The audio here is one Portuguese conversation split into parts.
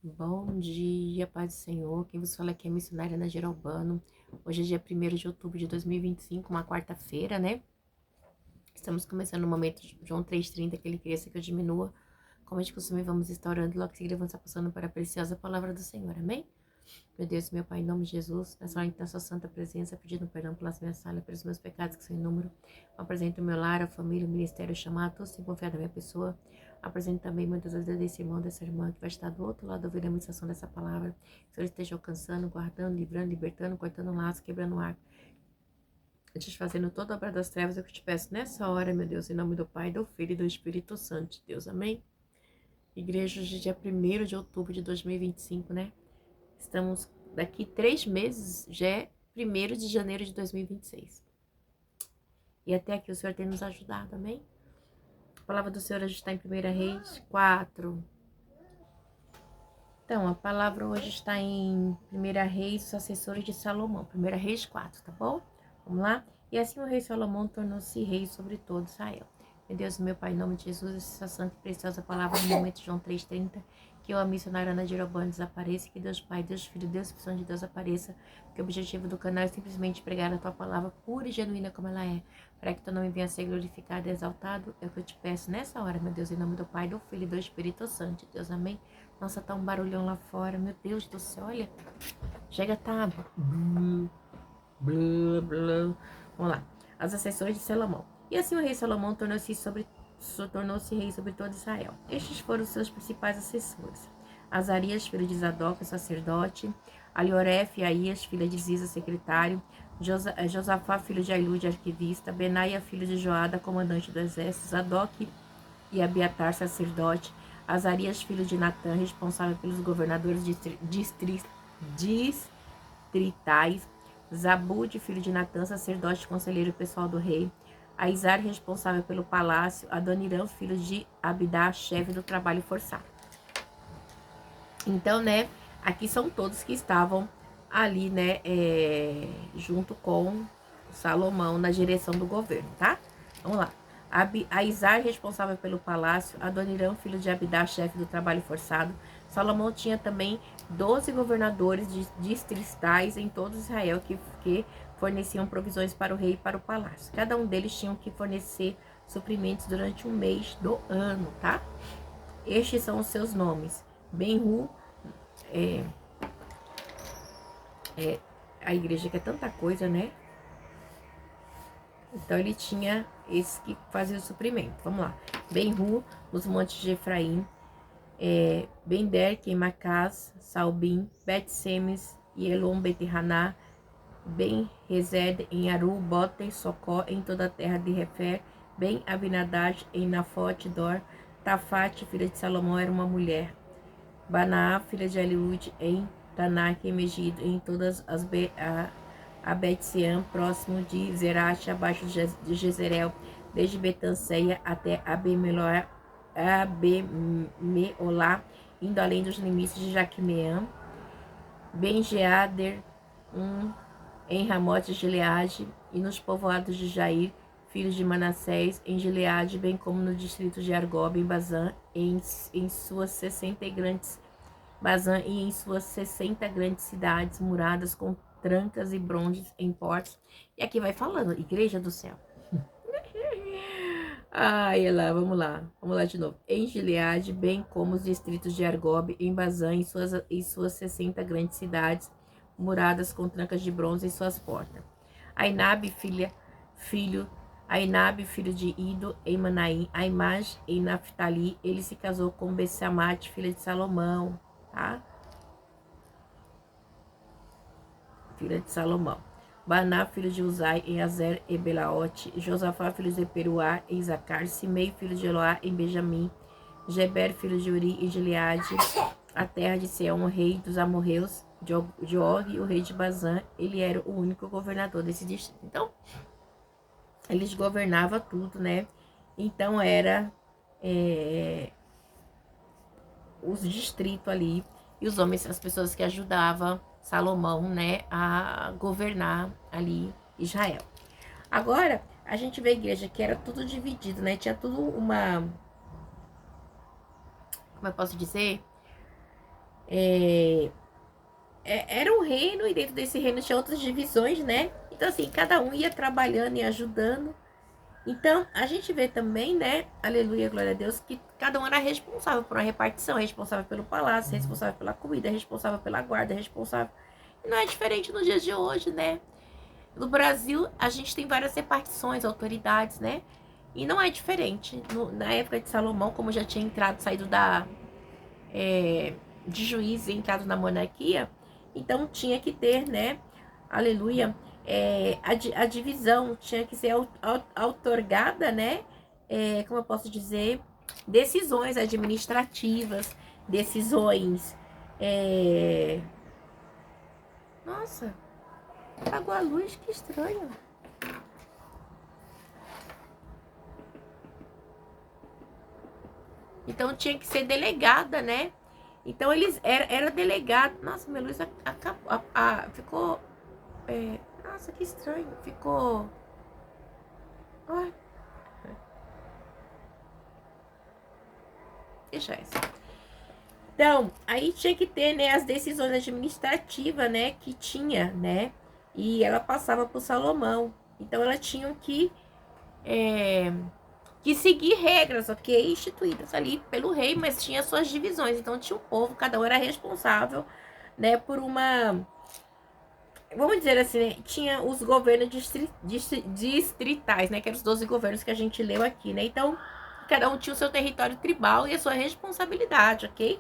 Bom dia, paz do Senhor. Quem vos fala aqui é a missionária Ana Geralbano. Hoje é dia 1º de outubro de 2025, uma quarta-feira, né? Estamos começando o momento de João 3,30, que ele cresça, que eu diminua. Como de costume, vamos estar orando, logo em seguida vamos estar passando para a preciosa palavra do Senhor, amém? Meu Deus, meu Pai, em nome de Jesus, nessa hora, na sua santa presença, pedindo perdão pelas minhas falhas, pelos meus pecados que são em número. Apresento o meu lar, a família, o ministério, o chamado, tudo sem confiar na minha pessoa. Apresento também muitas vezes desse irmão, dessa irmã que vai estar do outro lado ouvindo a ministração dessa palavra. Que o Senhor esteja alcançando, guardando, livrando, libertando, cortando um laço, quebrando o arco. Desfazendo toda a obra das trevas, eu que te peço nessa hora, meu Deus, em nome do Pai, do Filho e do Espírito Santo, Deus, amém? Igreja, hoje é dia 1º de outubro de 2025, né? Estamos daqui 3 meses, já é 1º de janeiro de 2026. E até aqui o Senhor tem nos ajudado, amém? A palavra do Senhor hoje está em 1 Reis 4. Então, a palavra hoje está em 1 Reis, os assessores de Salomão. 1 Reis 4, tá bom? Vamos lá? E assim o rei Salomão tornou-se rei sobre todo Israel. Meu Deus, meu Pai, em nome de Jesus, essa santa e preciosa palavra no momento de João 3,30, que eu, a missionária Ana Geralbano, desapareça, que Deus Pai, Deus Filho, Deus Espírito Santo de Deus apareça, porque o objetivo do canal é simplesmente pregar a Tua palavra pura e genuína como ela é, para que Teu nome venha a ser glorificado e exaltado. É o que eu te peço nessa hora, meu Deus, em nome do Pai, do Filho e do Espírito Santo, Deus, amém? Nossa, tá um barulhão lá fora, meu Deus do céu, olha, chega, tá, blá, blá. Vamos lá. As assessores de Salomão. E assim o rei Salomão tornou-se rei sobre todo Israel. Estes foram os seus principais assessores: Azarias, filho de Zadok, sacerdote; Alioref e Aías, filha de Ziza, secretário; Josafá, filho de Ailude, arquivista; Benaia, filho de Joada, comandante do exército; Zadok e Abiatar, sacerdote; Azarias, filho de Natã, responsável pelos governadores distritais; Zabude, filho de Natã, sacerdote conselheiro pessoal do rei; Aizar, responsável pelo palácio; Adoniram, filho de Abidá, chefe do trabalho forçado. Então, né, aqui são todos que estavam ali, né, junto com Salomão na direção do governo, tá? Vamos lá. Aizar, responsável pelo palácio; Adoniram, filho de Abidá, chefe do trabalho forçado. Salomão tinha também 12 governadores distritais em todo Israel que forneciam provisões para o rei e para o palácio. Cada um deles tinha que fornecer suprimentos durante um mês do ano, tá? Estes são os seus nomes: Benhu, a igreja que é tanta coisa, né? Então ele tinha esse que fazia o suprimento. Vamos lá. Benhu, nos montes de Efraim; Bender, em Macás; Salbim, Bet-Semes e Elon Bet-Haná; Ben-Rezed em Aru, Boten, Socó, em toda a terra de Refer; Ben-Abinadad em Nafote Dor; Tafate, filha de Salomão, era uma mulher; Banaá, filha de Eliúde, em Tanak, em Megido, em todas as a Bet-Sean, próximo de Zerach, abaixo de Jezreel, desde Betanceia até Abemelá, indo além dos limites de Jaquimeam; Ben-Geader, em Ramote de Gileade, e nos povoados de Jair, filhos de Manassés, em Gileade, bem como no distrito de Argob, em Bazã, em suas 60 grandes Bazã e em suas 60 grandes cidades muradas com trancas e bronzes em portas. E aqui vai falando, igreja do céu. Ai, lá, vamos lá de novo. Em Gileade, bem como os distritos de Argob, em Bazã, em suas 60 grandes cidades muradas com trancas de bronze em suas portas. Ainabe, filho de Ido, em Manaim; Aimaj, em Naphtali, ele se casou com Bessamate, filha de Salomão, tá? Filha de Salomão. Baná, filho de Uzai, em Azer e Belaote; Josafá, filho de Peruá, em Zacar; Simei, filho de Eloá, em Benjamim; Geber, filho de Uri, em Gileade, a terra de Seom, rei dos amorreus; de Og, o rei de Bazã. Ele era o único governador desse distrito. Então, eles governavam tudo, né? Então, era os distritos ali, e os homens, as pessoas que ajudavam Salomão, né, a governar ali Israel. Agora, a gente vê a igreja que era tudo dividido, né, tinha tudo uma, como eu posso dizer, Era um reino e dentro desse reino tinha outras divisões, né? Então, assim, cada um ia trabalhando e ajudando. Então, a gente vê também, né? Aleluia, glória a Deus, que cada um era responsável por uma repartição, responsável pelo palácio, responsável pela comida, responsável pela guarda, responsável. E não é diferente nos dias de hoje, né? No Brasil, a gente tem várias repartições, autoridades, né? E não é diferente. Na época de Salomão, como já tinha entrado, saído de juiz e entrado na monarquia, então tinha que ter, né? Aleluia. A divisão tinha que ser outorgada, né? Como eu posso dizer? Decisões administrativas, decisões. Nossa, apagou a luz, que estranho. Então tinha que ser delegada, né? Então eles era delegado. Nossa, minha luz acabou, ficou. Nossa, que estranho. Ficou. Ai, deixa essa. Então, aí tinha que ter, né, as decisões administrativas, né, que tinha, né? E ela passava por Salomão. Então, ela tinha que seguir regras, ok? Instituídas ali pelo rei, mas tinha suas divisões. Então, tinha o povo, cada um era responsável, né, por uma. Vamos dizer assim, né? Tinha os governos distritais, né? Que eram os 12 governos que a gente leu aqui, né? Então, cada um tinha o seu território tribal e a sua responsabilidade, ok?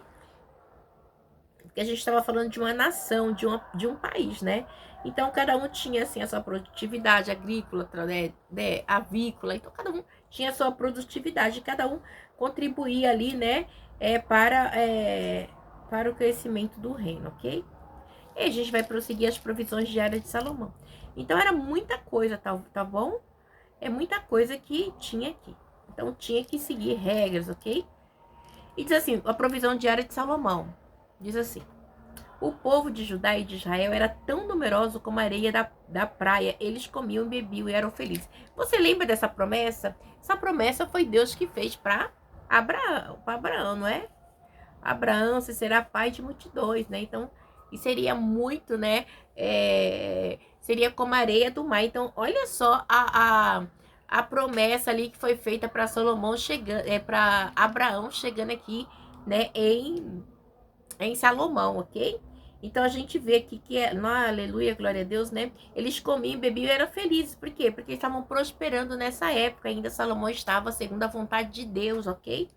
Porque a gente estava falando de uma nação, de um país, né? Então, cada um tinha, assim, a sua produtividade agrícola, né, avícola. Então, cada um tinha a sua produtividade. Cada um contribuía ali, né? Para o crescimento do reino, ok? E a gente vai prosseguir as provisões diárias de Salomão. Então, era muita coisa, tá bom? É muita coisa que tinha aqui. Então, tinha que seguir regras, ok? E diz assim, a provisão diária de Salomão. Diz assim, o povo de Judá e de Israel era tão numeroso como a areia da praia. Eles comiam, bebiam e eram felizes. Você lembra dessa promessa? Essa promessa foi Deus que fez para Abraão, não é? Abraão, você será pai de multidões, né? Então, e seria muito, né? Seria como a areia do mar. Então, olha só a promessa ali que foi feita para Salomão chegando, para Abraão chegando aqui, né? Em Salomão, ok? Então a gente vê aqui que aleluia, glória a Deus, né? Eles comiam, bebiam e eram felizes. Por quê? Porque estavam prosperando nessa época. Ainda Salomão estava segundo a vontade de Deus, ok?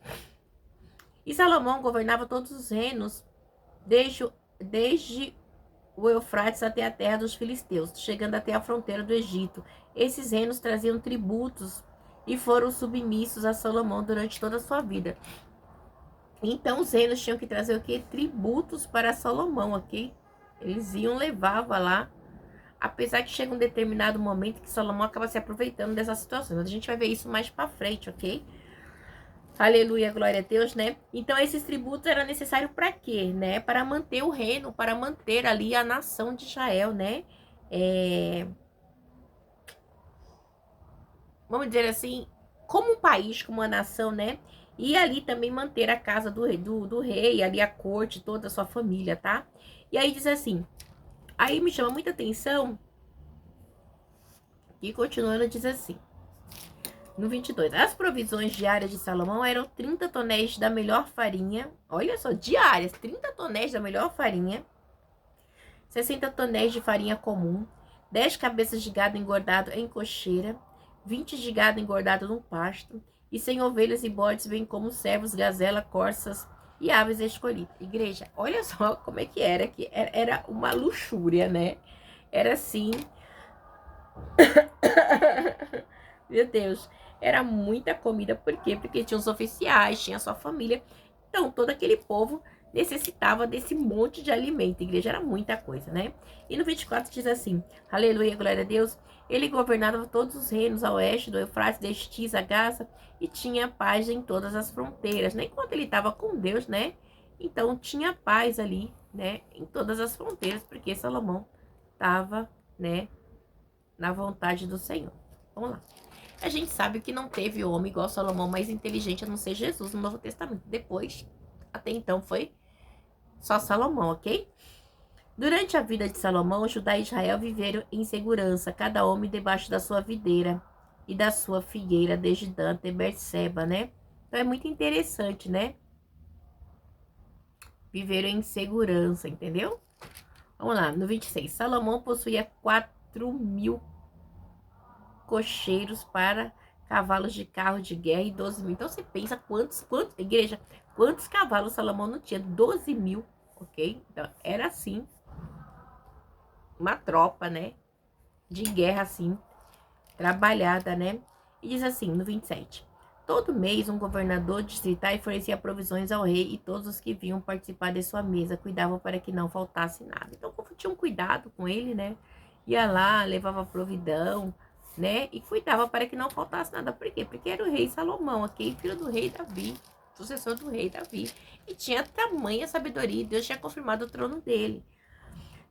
E Salomão governava todos os reinos, desde o Eufrates até a terra dos filisteus, chegando até a fronteira do Egito. Esses reinos traziam tributos e foram submissos a Salomão durante toda a sua vida. Então os reinos tinham que trazer o quê? Tributos para Salomão, ok? Eles iam, levava lá, apesar que chega um determinado momento que Salomão acaba se aproveitando dessa situação. A gente vai ver isso mais para frente, ok? Aleluia, glória a Deus, né? Então, esses tributos eram necessários para quê, né? Para manter o reino, para manter ali a nação de Israel, né? Vamos dizer assim, como um país, como uma nação, né? E ali também manter a casa do rei, ali a corte, toda a sua família, tá? E aí diz assim, aí me chama muita atenção, e continuando diz assim, no 22, as provisões diárias de Salomão eram 30 tonéis da melhor farinha. Olha só, diárias, 30 tonéis da melhor farinha. 60 tonéis de farinha comum. 10 cabeças de gado engordado em cocheira. 20 de gado engordado no pasto. E 100 ovelhas e bodes, bem como servos, gazela, corças e aves escolhidas. Igreja, olha só como é que era. Que era uma luxúria, né? Era assim... Meu Deus, era muita comida. Por quê? Porque tinha os oficiais, tinha a sua família. Então, todo aquele povo necessitava desse monte de alimento. A igreja era muita coisa, né? E no 24 diz assim, aleluia, glória a Deus. Ele governava todos os reinos a oeste do Eufrates, de Estis a Gaza, e tinha paz em todas as fronteiras, né? Enquanto ele estava com Deus, né? Então, tinha paz ali, né? Em todas as fronteiras, porque Salomão estava, né? Na vontade do Senhor. Vamos lá. A gente sabe que não teve homem igual Salomão mais inteligente a não ser Jesus no Novo Testamento. Depois, até então, foi Só Salomão, ok? Durante a vida de Salomão, Judá e Israel viveram em segurança, cada homem debaixo da sua videira e da sua figueira, desde Dan até Berseba, né? Então é muito interessante, né? Viveram em segurança, entendeu? Vamos lá, no 26. Salomão possuía 4.000 cocheiros para cavalos de carro de guerra e 12.000. Então você pensa igreja, quantos cavalos Salomão não tinha? 12.000, ok? Então era assim, uma tropa, né? De guerra assim, trabalhada, né? E diz assim, no 27. Todo mês, um governador distrital fornecia provisões ao rei e todos os que vinham participar de sua mesa cuidavam para que não faltasse nada. Então, tinha um cuidado com ele, né? Ia lá, levava providão, né? E cuidava para que não faltasse nada. Por quê? Porque era o rei Salomão, ok? Filho do rei Davi, sucessor do rei Davi. E tinha tamanha sabedoria, Deus tinha confirmado o trono dele.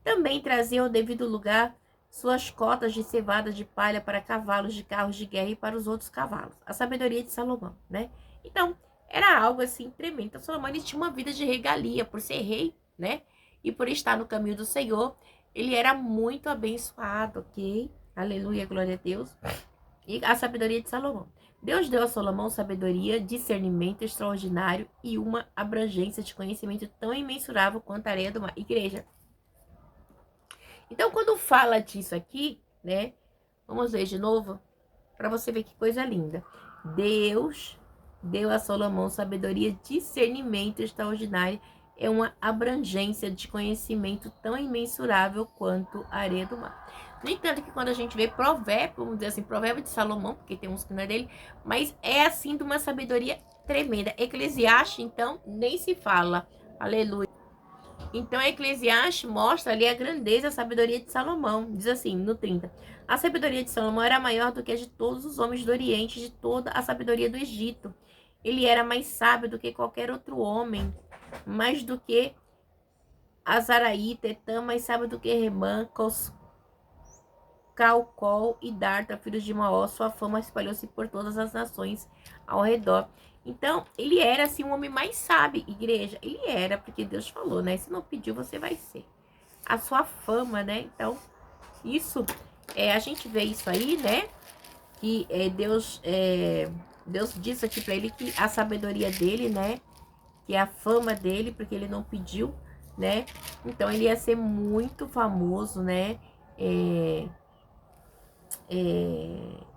Também trazia ao devido lugar suas cotas de cevada de palha para cavalos de carros de guerra e para os outros cavalos. A sabedoria de Salomão, né? Então, era algo assim tremendo. Então, Salomão ele tinha uma vida de regalia por ser rei, né? E por estar no caminho do Senhor, ele era muito abençoado, ok? Aleluia, glória a Deus. E a sabedoria de Salomão. Deus deu a Salomão sabedoria, discernimento extraordinário e uma abrangência de conhecimento tão imensurável quanto a areia do mar. Igreja, então, quando fala disso aqui, né? Vamos ver de novo, para você ver que coisa linda. Deus deu a Salomão sabedoria, discernimento extraordinário, é uma abrangência de conhecimento tão imensurável quanto a areia do mar. No entanto, que quando a gente vê provérbio, vamos dizer assim, provérbio de Salomão, porque tem uns que não é dele, mas é assim de uma sabedoria tremenda. Eclesiastes, então, nem se fala. Aleluia. Então, Eclesiastes mostra ali a grandeza e a sabedoria de Salomão. Diz assim, no 30. A sabedoria de Salomão era maior do que a de todos os homens do Oriente, de toda a sabedoria do Egito. Ele era mais sábio do que qualquer outro homem, mais do que Azaraíta, Etã, mais sábio do que Remã, Calcol e Darta, filhos de Maó. Sua fama espalhou-se por todas as nações ao redor. Então, ele era assim um homem mais sábio, igreja. Ele era, porque Deus falou, né? Se não pediu, você vai ser. A sua fama, né? Então, isso, a gente vê isso aí, né? Que Deus disse aqui pra ele que a sabedoria dele, né? Que é a fama dele, porque ele não pediu, né? Então, ele ia ser muito famoso, né?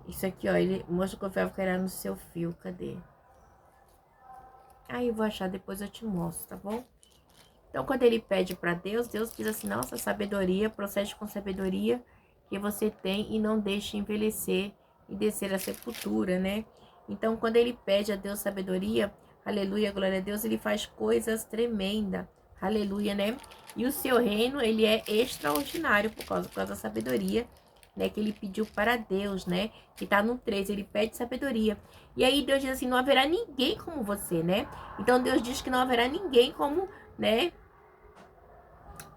Isso aqui, ó, ele mostra confiável que era no seu fio, cadê? Aí eu vou achar, depois eu te mostro, tá bom? Então, quando ele pede para Deus, Deus diz assim, nossa, sabedoria, procede com sabedoria que você tem e não deixe envelhecer e descer a sepultura, né? Então, quando ele pede a Deus sabedoria, aleluia, glória a Deus, ele faz coisas tremendas, aleluia, né? E o seu reino, ele é extraordinário por causa da sabedoria, né? Que ele pediu para Deus, né? Que tá no 13, ele pede sabedoria. E aí Deus diz assim, não haverá ninguém como você, né? Então, Deus diz que não haverá ninguém como, né?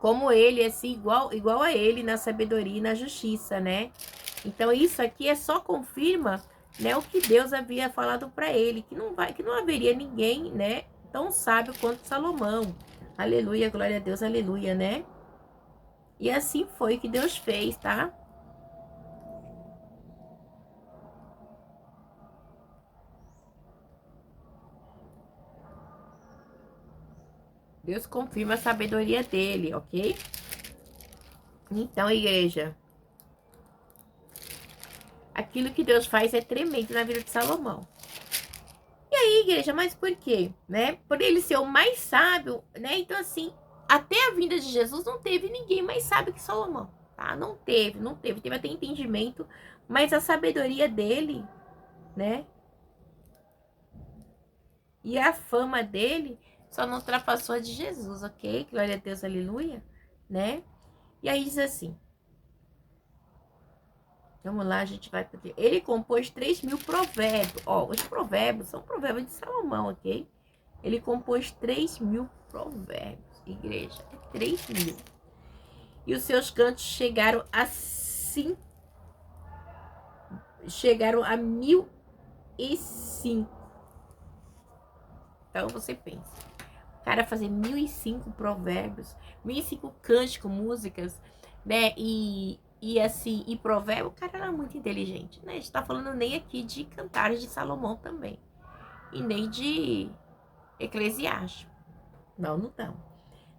Como ele, assim, igual a ele na sabedoria e na justiça, né? Então, isso aqui só confirma, né, o que Deus havia falado para ele, que não haveria ninguém, né, tão sábio quanto Salomão. Aleluia, glória a Deus, aleluia, né? E assim foi que Deus fez, tá? Deus confirma a sabedoria dele, ok? Então, igreja, aquilo que Deus faz é tremendo na vida de Salomão. E aí, igreja, mas por quê? Né? Por ele ser o mais sábio, né? Então, assim, até a vinda de Jesus não teve ninguém mais sábio que Salomão, tá? Não teve. Teve até entendimento, mas a sabedoria dele, né? E a fama dele só não ultrapassou a de Jesus, ok? Glória a Deus, aleluia, né? E aí diz assim, vamos lá, a gente vai poder. Ele compôs 3.000 provérbios. Ó, os provérbios são provérbios de Salomão, ok? Ele compôs 3.000 provérbios, igreja. 3.000. E os seus cantos chegaram assim. Chegaram a 1.005. Então você pensa. Cara, fazer 1005 provérbios, 1005 cânticos, músicas, né? E assim, e provérbio, o cara era muito inteligente, né? A gente tá falando nem aqui de Cantares de Salomão também. E nem de Eclesiastes. Não, não estamos.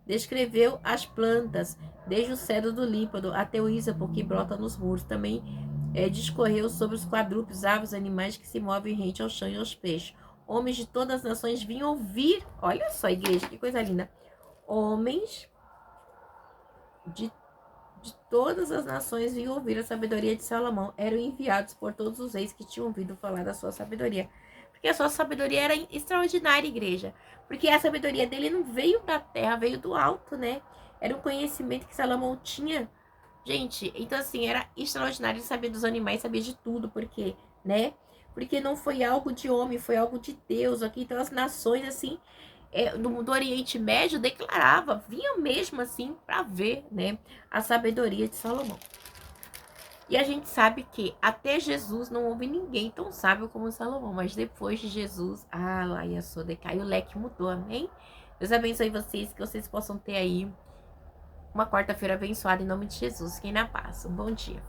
Descreveu as plantas, desde o cedro do Líbano até o ísapo que brota nos muros. Também discorreu sobre os quadrúpedes, aves, animais que se movem rente ao chão e aos peixes. Homens de todas as nações vinham ouvir. Olha só, igreja, que coisa linda. Homens de todas as nações vinham ouvir a sabedoria de Salomão. Eram enviados por todos os reis que tinham ouvido falar da sua sabedoria. Porque a sua sabedoria era extraordinária, igreja. Porque a sabedoria dele não veio da terra, veio do alto, né? Era um conhecimento que Salomão tinha. Gente, então assim, era extraordinário. Ele sabia dos animais, sabia de tudo. Porque, né? Porque não foi algo de homem, foi algo de Deus. Aqui, então as nações, assim, do Oriente Médio declarava, vinha mesmo assim para ver, né, a sabedoria de Salomão. E a gente sabe que até Jesus não houve ninguém tão sábio como Salomão, mas depois de Jesus, lá e a sua decai, o leque mudou, amém? Deus abençoe vocês, que vocês possam ter aí uma quarta-feira abençoada em nome de Jesus. Fiquem na paz. Um bom dia.